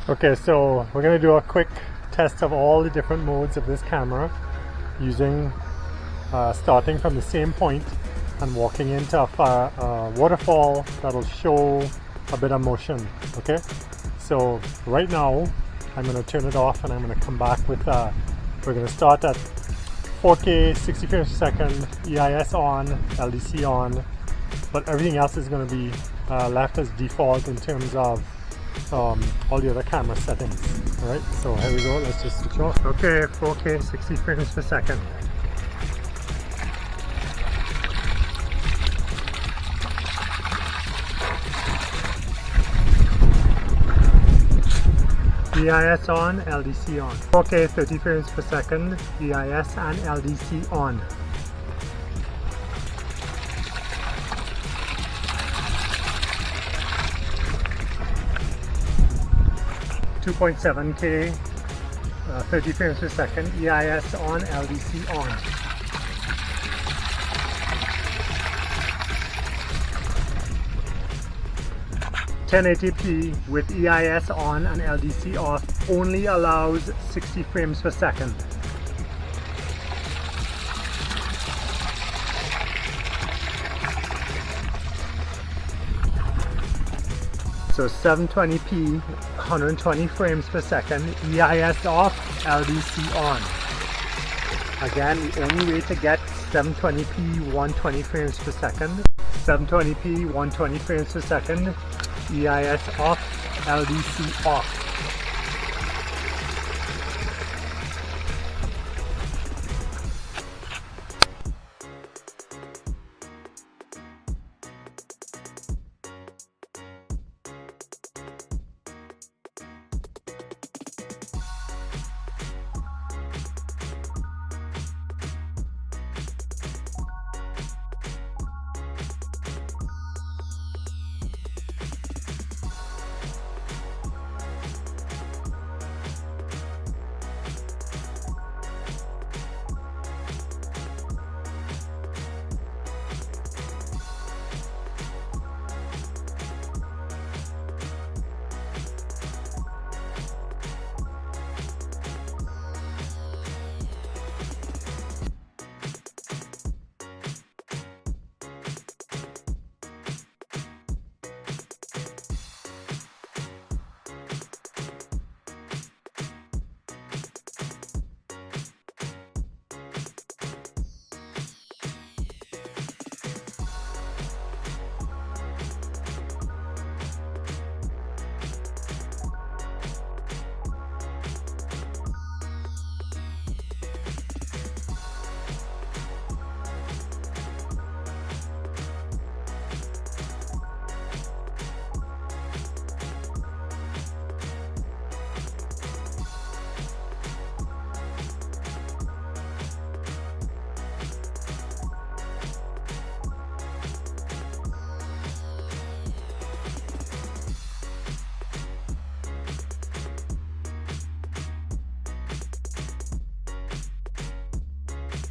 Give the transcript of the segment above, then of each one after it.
Okay, so we're going to do a quick test of all the different modes of this camera using starting from the same point and walking into a waterfall that'll show a bit of motion. Okay, so right now I'm going to turn it off and I'm going to come back with we're going to start at 4K 60 frames per second, EIS on, LDC on, but everything else is going to be left as default in terms of all the other camera settings. Alright, so here we go, let's just switch off. Okay, 4K 60 frames per second. EIS on, LDC on. 4K 30 frames per second, EIS and LDC on. .7K 30 frames per second, EIS on, LDC on. .1080p with EIS on and LDC off only allows 60 frames per second. So 720p, 120 frames per second, EIS off, LDC on. Again, the only way to get 720p, 120 frames per second, 720p, 120 frames per second, EIS off, LDC off.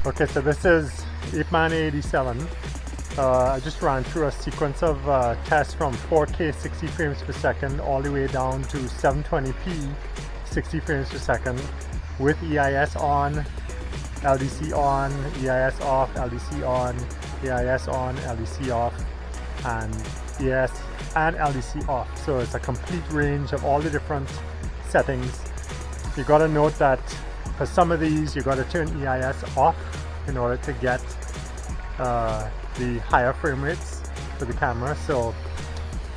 Okay, so this is Apeman A87. I just ran through a sequence of tests from 4K 60 frames per second all the way down to 720p 60 frames per second with EIS on, LDC on, EIS off, LDC on, EIS on, LDC off, and EIS and LDC off. So it's a complete range of all the different settings. You got to note that for some of these you got to turn EIS off in order to get the higher frame rates for the camera, so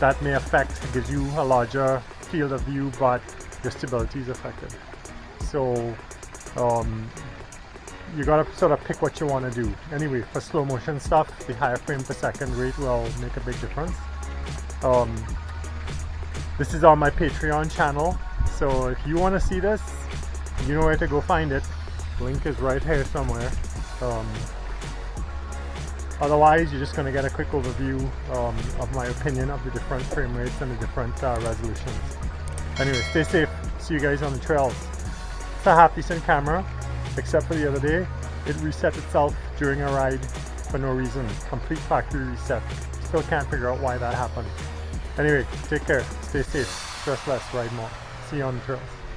that may affect, gives you a larger field of view, but your stability is affected. So you gotta sort of pick what you want to do. Anyway, for slow motion stuff, the higher frame per second rate will make a big difference. This is on my Patreon channel, so if you want to see this, you know where to go find it. Link is right here somewhere. Otherwise, you're just going to get a quick overview of my opinion of the different frame rates and the different resolutions. Anyway, stay safe. See you guys on the trails. It's a half decent camera, except for the other day. It reset itself during a ride for no reason. Complete factory reset. Still can't figure out why that happened. Anyway, take care. Stay safe. Stress less. Ride more. see you on the trails.